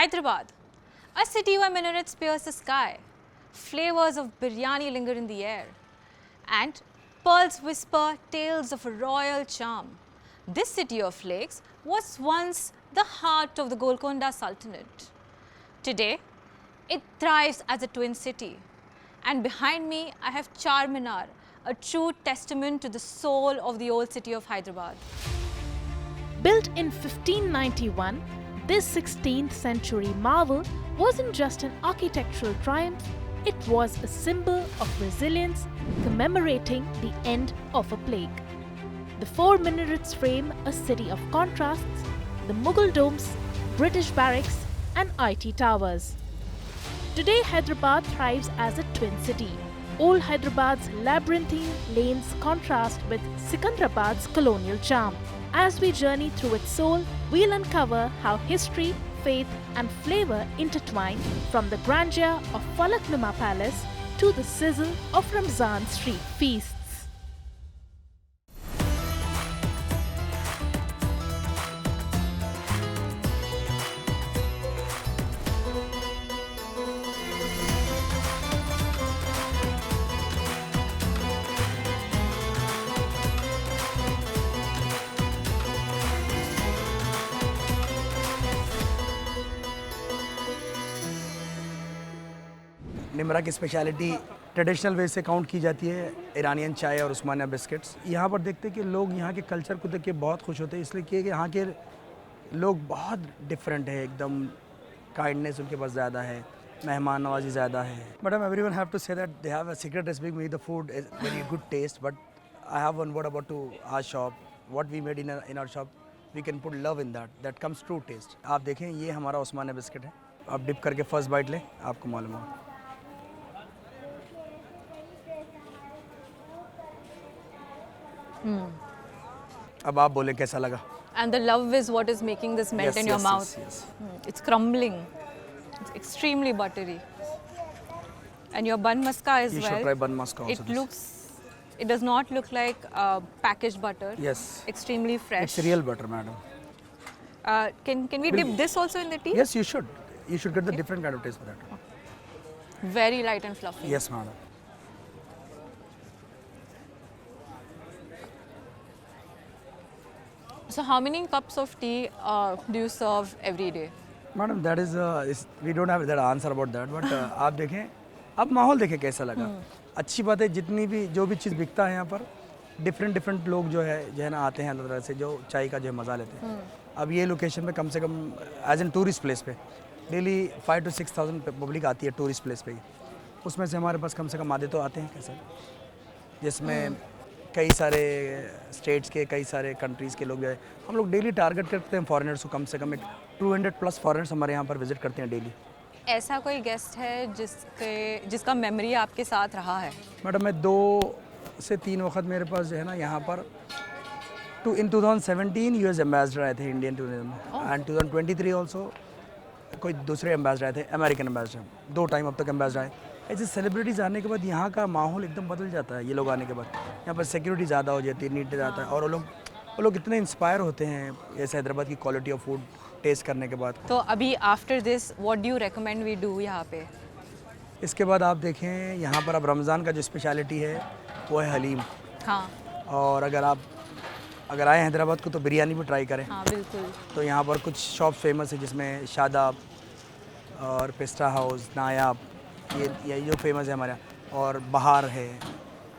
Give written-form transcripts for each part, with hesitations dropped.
Hyderabad, a city where minarets pierce the sky, flavors of biryani linger in the air, and pearls whisper tales of a royal charm. This city of lakes was once the heart of the Golconda Sultanate. Today, it thrives as a twin city. And behind me, I have Charminar, a true testament to the soul of the old city of Hyderabad. Built in 1591, this 16th century marvel wasn't just an architectural triumph, it was a symbol of resilience commemorating the end of a plague. The four minarets frame a city of contrasts: the Mughal domes, British barracks, and IT towers. Today, Hyderabad thrives as a twin city. Old Hyderabad's labyrinthine lanes contrast with Sikandrabad's colonial charm. As we journey through its soul, we'll uncover how history, faith, and flavor intertwine, from the grandeur of Falaknuma Palace to the sizzle of Ramazan street feasts. Nimra की speciality traditional way से count की जाती है, Iranian चाय और उस्मानिया biscuits. यहाँ पर देखते हैं कि लोग यहाँ के कल्चर को देख के बहुत खुश होते हैं, इसलिए कि यहाँ के लोग बहुत डिफरेंट है, एकदम काइंडनेस उनके पास ज़्यादा है, मेहमान नवाजी ज़्यादा है। Madam, everyone have to say that they have a secret recipe made the food is very good taste, but I have one word about to our shop, what we made in our shop, we can put love in that comes true taste. आप देखें, ये हमारा उस्मानिया biscuit है, आप dip करके first bite लें, आपको मालूम होगा। अब आप बोले कैसा लगा? And the love is what is making this melt in your mouth. Yes. It's crumbling. It's extremely buttery. And your bun maska as You well. should try bun maska also. It does not look like packaged butter. Yes. Extremely fresh. It's real butter, madam. Can we dip this also in the tea? Yes, you should. You should get the different kind of taste for that. Very light and fluffy. Yes, madam. So how many cups of tea do you serve every day? Madam, that is we don't have that answer about that. But आप देखें, अब माहौल देखें कैसा लगा। अच्छी बात है, जितनी भी जो भी चीज़ बिकता है यहाँ पर, डिफरेंट लोग जो है ना आते हैं अलग तरह से, जो चाय का जो है मज़ा लेते हैं। अब ये लोकेशन पे कम से कम एज एन टूरिस्ट प्लेस पे डेली 5,000 to 6,000 पब्लिक आती है टूरिस्ट प्लेस पे ही। उसमें से हमारे पास कम से कम आधे तो आते हैं कैसे, जिसमें कई सारे स्टेट्स के, कई सारे कंट्रीज़ के लोग जो है, हम लोग डेली टारगेट करते हैं फॉरेनर्स को। कम से कम 200+ फॉरेनर्स हमारे यहाँ पर विजिट करते हैं डेली। ऐसा कोई गेस्ट है जिसका मेमोरी आपके साथ रहा है? मैडम, मैं 2 से 3 वक्त मेरे पास जो है ना यहाँ पर इन 2017 यूएस एम्बेसडर आए थे इंडियन टूरिज्म, एंड 2023 ऑल्सो कोई दूसरे एम्बेसडर आए थे, अमेरिकन एम्बेसडर। 2 टाइम अब तक एम्बेसडर आए। ऐसे सेलिब्रिटीज़ आने के बाद यहाँ का माहौल एकदम बदल जाता है। ये लोग आने के बाद यहाँ पर सिक्योरिटी ज़्यादा हो जाती है, नीट ज़्यादा है, और वो लोग इतने इंस्पायर होते हैं ऐसे हैदराबाद की क्वालिटी ऑफ फूड टेस्ट करने के बाद। तो अभी after this what do you recommend we do यहाँ पे? इसके बाद आप देखें, यहाँ पर अब रमज़ान का जो स्पेशलिटी है वो है हलीम। हाँ। और अगर आए हैदराबाद को तो बिरयानी भी ट्राई करें। हाँ, बिल्कुल। तो यहाँ पर कुछ शॉप फेमस है, जिसमें शादाब और पिस्टा हाउस, नायाब, ये जो फेमस है हमारे यहाँ, और बहार है।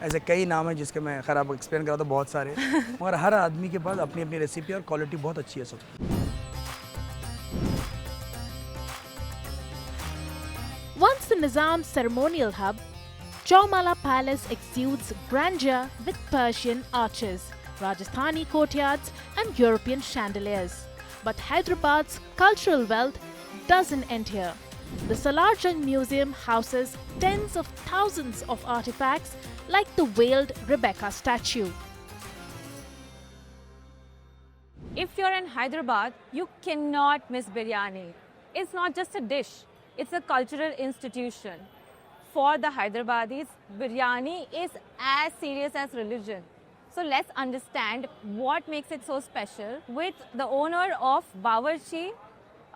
ऐसे कई नाम हैं जिसके मैं खैर आप एक्सप्लेन करा तो बहुत सारे, मगर हर आदमी के पास अपनी अपनी रेसिपी और क्वालिटी बहुत अच्छी है सब। Once the Nizam's ceremonial hub, Chaumala Palace exudes grandeur with Persian arches, Rajasthani courtyards, and European chandeliers. But Hyderabad's cultural wealth doesn't end here. The Salarjung Museum houses tens of thousands of artifacts like the veiled Rebecca statue. If you're in Hyderabad, you cannot miss biryani. It's not just a dish, it's a cultural institution. For the Hyderabadis, biryani is as serious as religion. So let's understand what makes it so special with the owner of Bawarchi,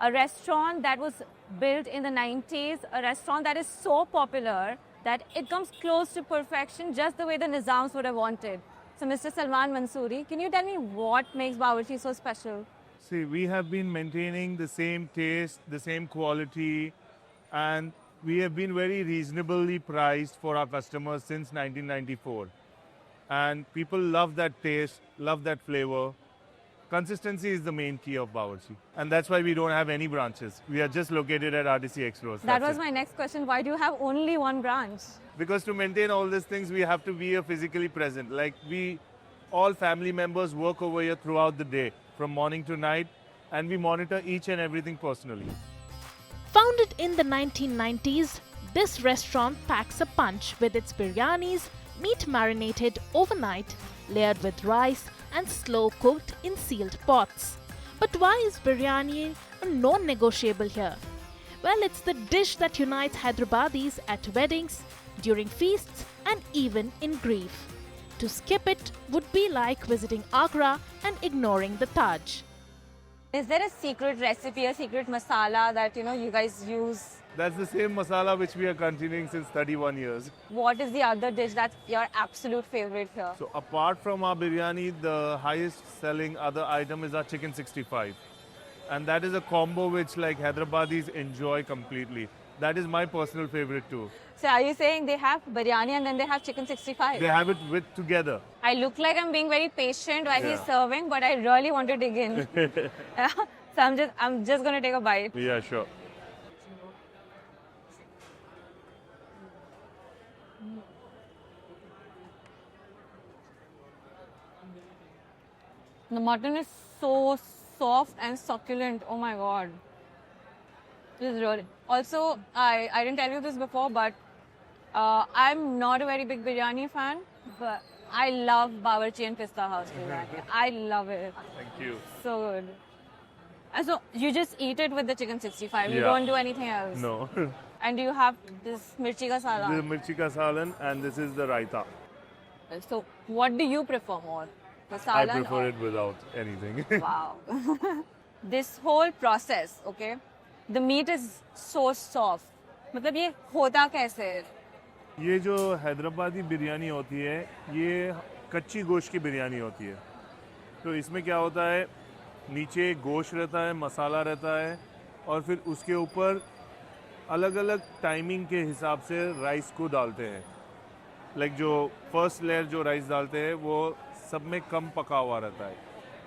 a restaurant that was built in the 90s, a restaurant that is so popular that it comes close to perfection just the way the Nizams would have wanted. So Mr. Salman Mansoori, can you tell me what makes Bawarchi so special? See, we have been maintaining the same taste, the same quality, and we have been very reasonably priced for our customers since 1994. And people love that taste, love that flavor. Consistency is the main key of Bawarchi. And that's why we don't have any branches. We are just located at RTC X Road. That was my next question. Why do you have only one branch? Because to maintain all these things, we have to be physically present. Like all family members work over here throughout the day, from morning to night, and we monitor each and everything personally. Founded in the 1990s, this restaurant packs a punch with its biryanis, meat marinated overnight, layered with rice and slow cooked in sealed pots. But why is biryani a non-negotiable here? Well, it's the dish that unites Hyderabadis at weddings, during feasts and even in grief. To skip it would be like visiting Agra and ignoring the Taj. Is there a secret recipe, a secret masala that you guys use? That's the same masala which we are continuing since 31 years. What is the other dish that's your absolute favorite here? So apart from our biryani, the highest selling other item is our chicken 65. And that is a combo which Hyderabadis enjoy completely. That is my personal favorite too. So are you saying they have biryani and then they have chicken 65? They have it together. I look like I'm being very patient while he's serving, but I really want to dig in. So I'm just going to take a bite. Yeah, sure. The mutton is so soft and succulent. Oh my god. This is really. Also, I didn't tell you this before, but I'm not a very big biryani fan, but I love Bawarchi and Pista House biryani. I love it. Thank you. So good. And so you just eat it with the chicken 65. You Yeah. don't do anything else. No. And you have this mirchi ka This salan. is mirchi ka salan and this is the raita. So what do you prefer more? The I salan prefer or- it without anything. Wow. This whole process, okay? The meat is so soft. मतलब ये होता कैसे है? ये जो हैदराबादी बिरयानी होती है ये कच्ची गोश्त की बिरयानी होती है तो इसमें क्या होता है नीचे गोश्त रहता है मसाला रहता है और फिर उसके ऊपर अलग अलग टाइमिंग के हिसाब से राइस को डालते हैं जो फर्स्ट लेयर जो राइस डालते हैं वो सब में कम पका हुआ रहता है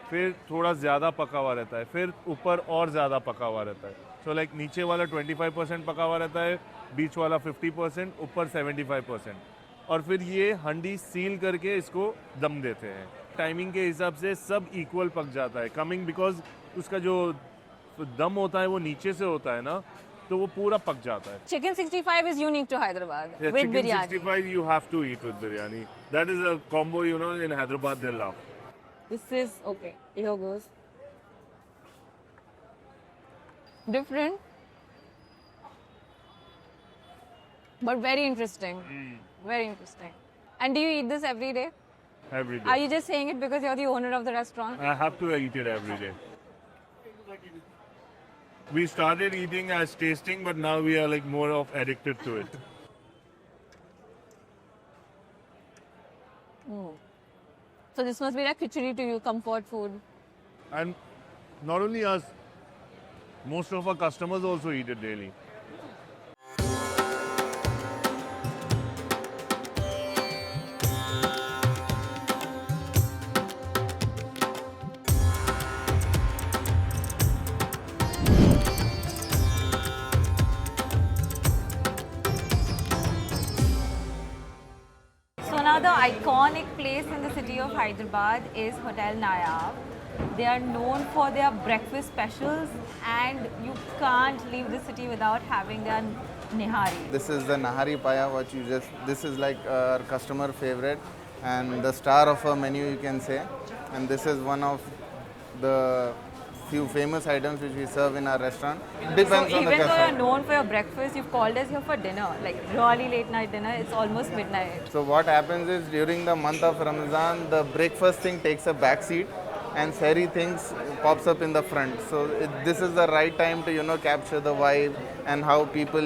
फिर थोड़ा ज़्यादा पका हुआ रहता है फिर ऊपर और ज़्यादा पका हुआ रहता है सो नीचे वाला 25% पका हुआ रहता है बीच वाला 50% ऊपर 75% और फिर ये हंडी सील करके इसको दम देते हैं टाइमिंग के हिसाब से सब इक्वल पक जाता है कमिंग बिकॉज उसका जो दम होता है वो नीचे से होता है ना तो वो पूरा पक जाता है Chicken 65 is unique to Hyderabad with chicken biryani. 65 you have to eat with biryani that is a combo in Hyderabad they love. This is okay. Here goes. Different, but very interesting. Very interesting. And do you eat this every day? Every day. Are you just saying it because you're the owner of the restaurant? I have to eat it every day. We started eating as tasting, but now we are more of addicted to it. So this must be like khichdi to you, comfort food. And not only us, most of our customers also eat it daily. So now the iconic place in the city of Hyderabad is Hotel Nayaab. They are known for their breakfast specials and you can't leave the city without having their nihari. This is the Nahari Paya, this is like our customer favorite and the star of our menu you can say. And this is one of the few famous items which we serve in our restaurant. Depends So on the even though customer. you're known for your breakfast, you've called us here for dinner, like really late night dinner, it's almost midnight. So what happens is during the month of Ramazan, the breakfast thing takes a back seat and sari things pops up in the front. So this is the right time to capture the vibe and how people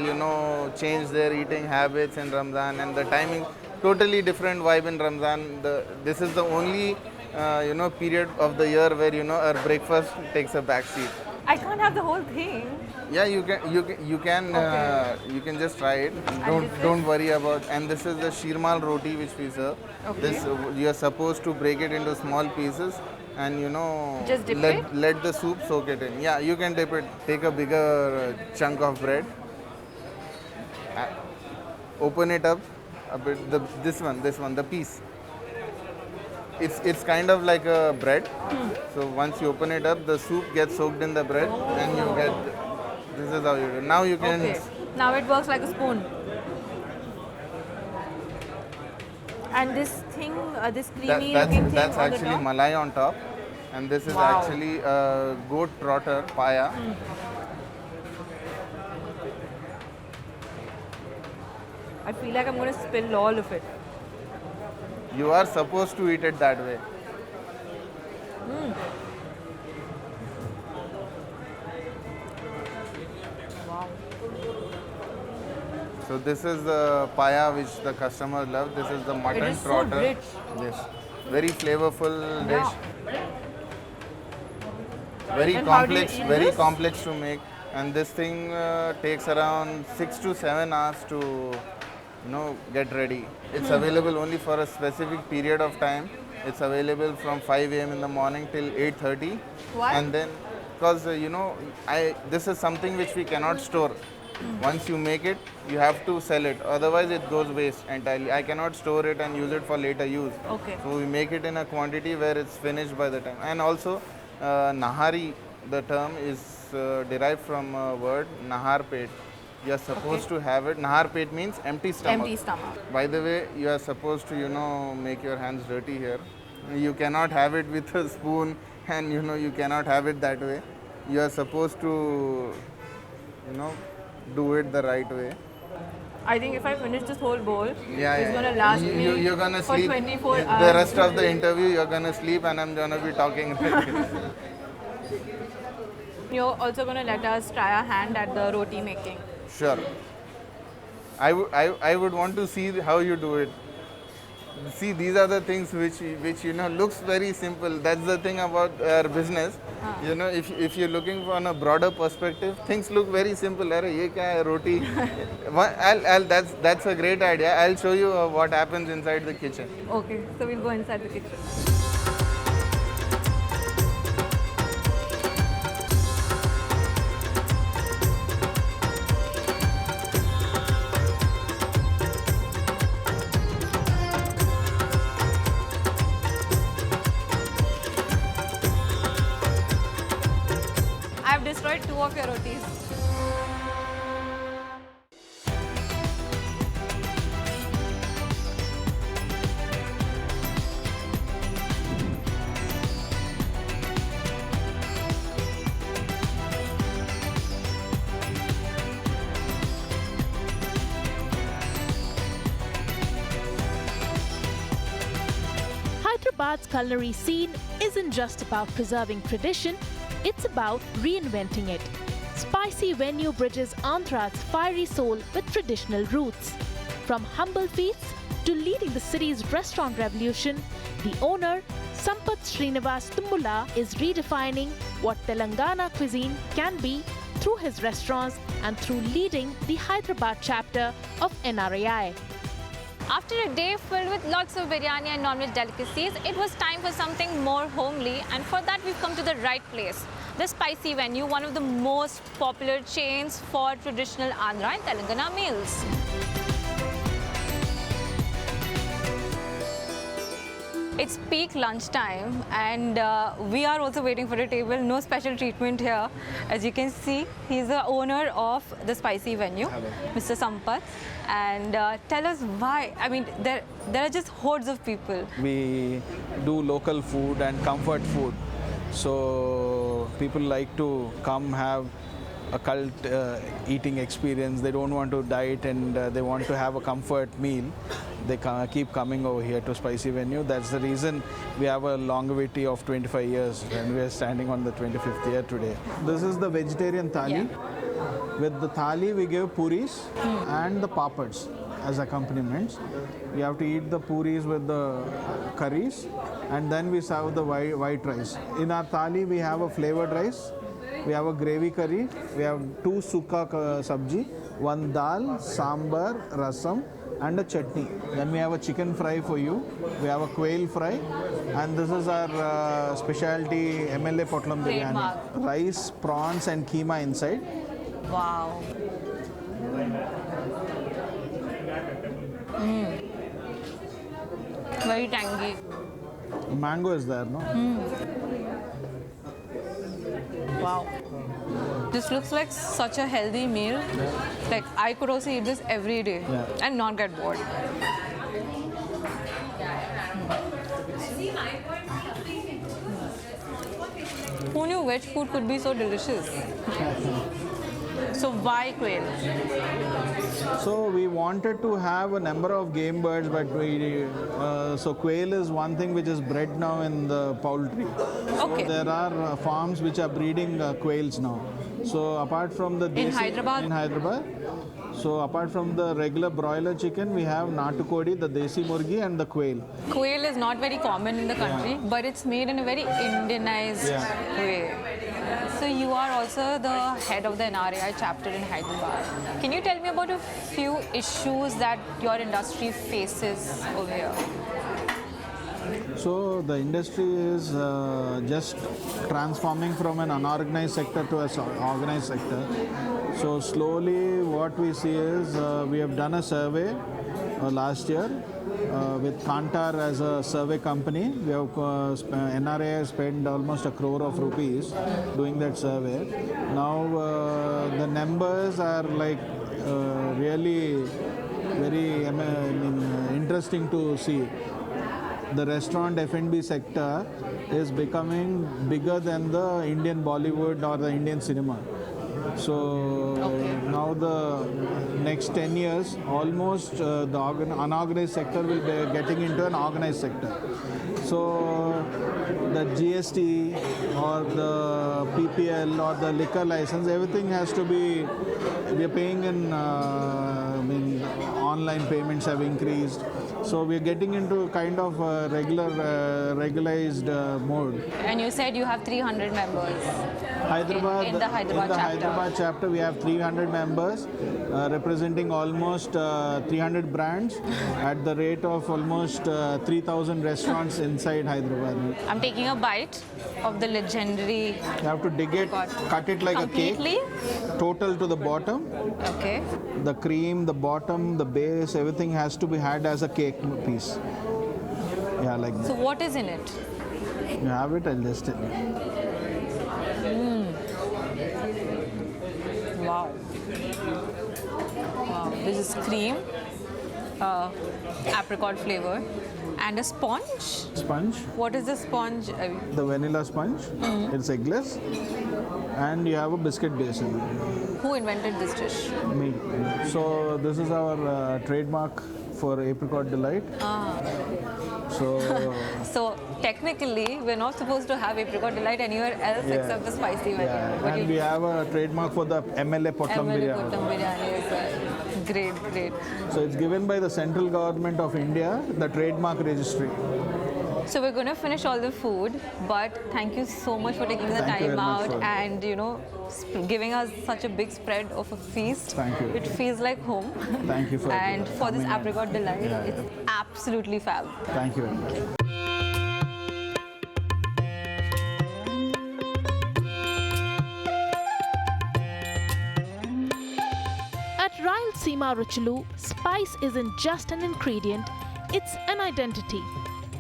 change their eating habits in Ramzan, and the timing totally different vibe in Ramzan. This is the only period of the year where our breakfast takes a back seat. I can't have the whole thing. Yeah, you can Okay. you can just try it. this Don't worry about. And this is the shirmal roti which we serve. Okay. This you are supposed to break it into small pieces and Just dip let the soup soak it in. Yeah, you can dip it. Take a bigger chunk of bread. Open it up a bit. This one, the piece. It's kind of like a bread. So once you open it up, the soup gets soaked in the bread, and you get. This is how you do. Now you can. Okay. Now it works like a spoon. And this thing, this creamy looking thing that's on the actually top? malai on top, and this is Wow. actually goat trotter paya. I feel like I'm going to spill all of it. You are supposed to eat it that way. Wow. So this is the paya which the customers love. This is the mutton It is so trotter. rich. Yes, very flavorful Yeah. dish. Very And how do you complex, eat very this? complex to make. And this thing takes around 6 to 7 hours to get ready. It's available only for a specific period of time. It's available from 5 a.m. in the morning till 8:30. Why? And then, because this is something which we cannot store. Once you make it, you have to sell it. Otherwise, it goes waste entirely. I cannot store it and use it for later use. Okay. So we make it in a quantity where it's finished by the time. And also, nahari, the term is derived from a word nahar pet. You are supposed to have it. Nahar pet means empty stomach. Empty stomach. By the way, you are supposed to make your hands dirty here. You cannot have it with a spoon, and you cannot have it that way. You are supposed to do it the right way. I think if I finish this whole bowl, Yeah, it's going to last me you're gonna for sleep 24 the hours. rest of the interview. You're gonna sleep, and I'm gonna be talking. You're also going to let us try our hand at the roti making. Sure. I would want to see how you do it. See, these are the things which looks very simple. That's the thing about our business. If you're looking on a broader perspective, things look very simple. Arey, ye kya hai, roti? That's a great idea. I'll show you what happens inside the kitchen. Okay, so we'll go inside the kitchen. I've destroyed 2 of your rotis. Hyderabad's culinary scene isn't just about preserving tradition, it's about reinventing it. Spicy Venue bridges Andhra's fiery soul with traditional roots. From humble feasts to leading the city's restaurant revolution, the owner, Sampath Srinivas Tumbula, is redefining what Telangana cuisine can be through his restaurants and through leading the Hyderabad chapter of NRAI. After a day filled with lots of biryani and non-veg delicacies, it was time for something more homely, and for that we've come to the right place. The Spicy Venue, one of the most popular chains for traditional Andhra and Telangana meals. It's peak lunchtime and we are also waiting for a table. No special treatment here. As you can see, he's the owner of the Spicy Venue, Hello. Mr. Sampath. And tell us why. I mean, there are just hordes of people. We do local food and comfort food. So people like to come have a cult eating experience. They don't want to diet and they want to have a comfort meal. they keep coming over here to Spicy Venue. That's the reason we have a longevity of 25 years and we are standing on the 25th year today. This is the vegetarian thali. With the thali, we give puris and the papads as accompaniments. You have to eat the puris with the curries and then we serve the white rice. In our thali, we have a flavored rice, we have a gravy curry, we have 2 sukka sabji, 1 dal, sambar, rasam and a chutney. Then we have a chicken fry for you, we have a quail fry, and this is our specialty MLA Potlam biryani. Rice, prawns and keema inside. Wow. Very tangy. Mango is there, no? Wow. This looks like such a healthy meal. Like I could also eat this every day and not get bored. Who knew veg food could be so delicious? So why quail? So we wanted to have a number of game birds, but so quail is one thing which is bred now in the poultry. Okay. So there are farms which are breeding quails now. So apart from the In Hyderabad? In Hyderabad. So apart from the regular broiler chicken, we have natukodi, the desi murgi, and the quail. Quail is not very common in the country, but it's made in a very Indianized way. So you are also the head of the NRAI chapter in Hyderabad. Can you tell me about a few issues that your industry faces over here? So the industry is just transforming from an unorganized sector to an organized sector. So slowly what we see is we have done a survey last year with Kantar as a survey company. We have NRA has spent almost 1 crore of rupees doing that survey. Now the numbers are like really very interesting to see. The restaurant F&B sector is becoming bigger than the Indian Bollywood or the Indian cinema. So now the next 10 years, almost the unorganized sector will be getting into an organized sector. So the GST or the PPL or the liquor license, everything has to be, we are paying in, online payments have increased. So we are getting into kind of regularized mode. And you said you have 300 members. Hyderabad, in the Hyderabad chapter, we have 300 members representing almost 300 brands at the rate of almost 3,000 restaurants inside Hyderabad. I'm taking a bite of the legendary. You have to dig it, cut it like Completely? a cake, total to the bottom. Okay. The cream, the bottom, the base, everything has to be had as a cake piece. Yeah, like that. So what is in it? You have it, I'll just tell you. Wow. Wow. This is cream, apricot flavor, and a sponge. Sponge. What is the sponge? The vanilla sponge. It's eggless. And you have a biscuit base in it. Who invented this dish? Me. So this is our trademark for apricot delight. So technically, we're not supposed to have apricot delight anywhere else except the spicy one. Yeah. And we have a trademark for the MLA Potlam biryani. Biryani as well. Great, great. So it's given by the central government of India, the trademark registry. So we're going to finish all the food, but thank you so much for taking the time out and giving us such a big spread of a feast. Thank you. It feels like home. Thank you for and for this coming apricot delight, it's absolutely fab. Thank you very much. At Rayalaseema Ruchulu, spice isn't just an ingredient, it's an identity.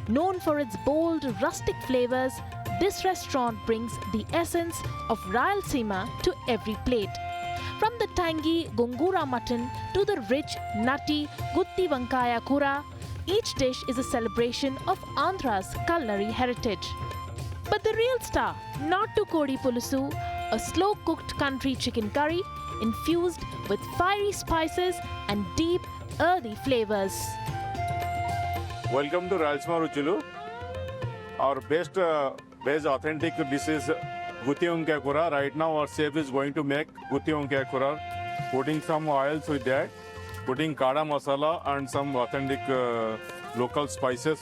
Known for its bold, rustic flavors, this restaurant brings the essence of Rayalaseema to every plate. From the tangy gongura mutton to the rich, nutty gutti vankaya kura, each dish is a celebration of Andhra's culinary heritage. But the real star, Nattu Kodi Pulusu, a slow-cooked country chicken curry infused with fiery spices and deep, earthy flavors. Welcome to Rayalaseema Ruchulu. Our best authentic dish is gutti onkai kura. Right now our chef is going to make gutti onkai kura, putting some oils with that, putting kada masala and some authentic local spices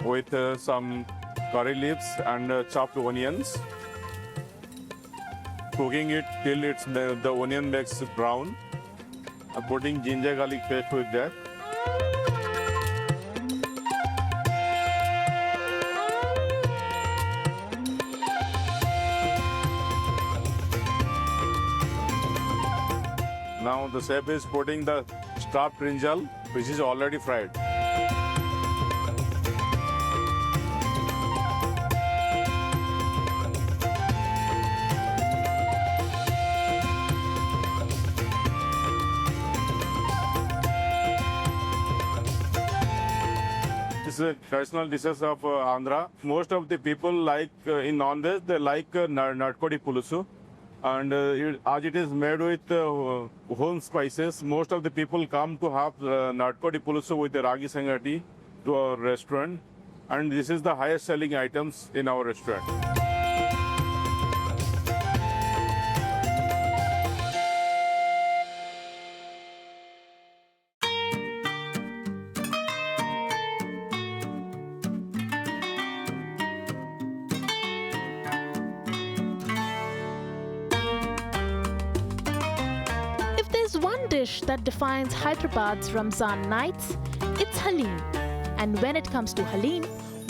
with some curry leaves and chopped onions. Cooking it till the onion makes brown. Putting ginger garlic paste with that. Now the chef is putting the stuffed brinjal, which is already fried. This is traditional dishes of Andhra. Most of the people like in non-veg, they like natkodi pulusu. And as it is made with home spices, most of the people come to have natkodi pulusu with the ragi sangati to our restaurant. And this is the highest selling items in our restaurant. There's one dish that defines Hyderabad's Ramazan nights, it's Haleem. And when it comes to Haleem,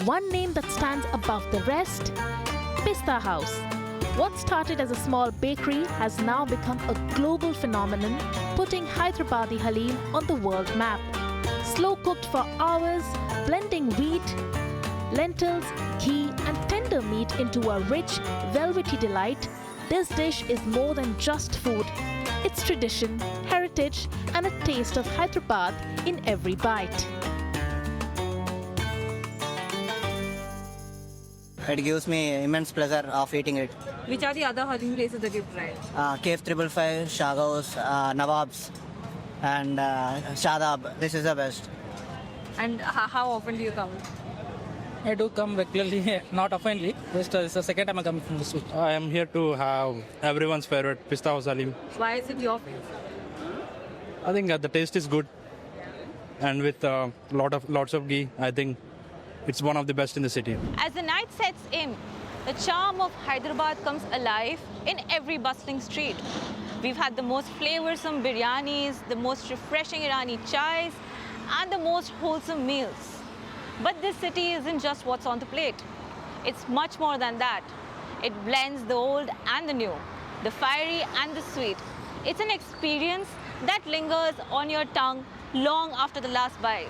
one name that stands above the rest, Pista House. What started as a small bakery has now become a global phenomenon, putting Hyderabadi Haleem on the world map. Slow cooked for hours, blending wheat, lentils, ghee and tender meat into a rich, velvety delight, this dish is more than just food. It's tradition, heritage, and a taste of Hyderabad in every bite. It gives me immense pleasure of eating it. Which are the other Haleem places that you've tried? KF 555, Shagaos, Nawaab's, and Shadab. This is the best. And how often do you come? I do come regularly, not oftenly. Just it's the second time I'm coming from this week. I am here to have everyone's favorite Pista House Haleem. Why is it your favorite? I think the taste is good, and with lots of ghee, I think it's one of the best in the city. As the night sets in, the charm of Hyderabad comes alive in every bustling street. We've had the most flavoursome biryanis, the most refreshing Irani chais, and the most wholesome meals. But this city isn't just what's on the plate. It's much more than that. It blends the old and the new, the fiery and the sweet. It's an experience that lingers on your tongue long after the last bite.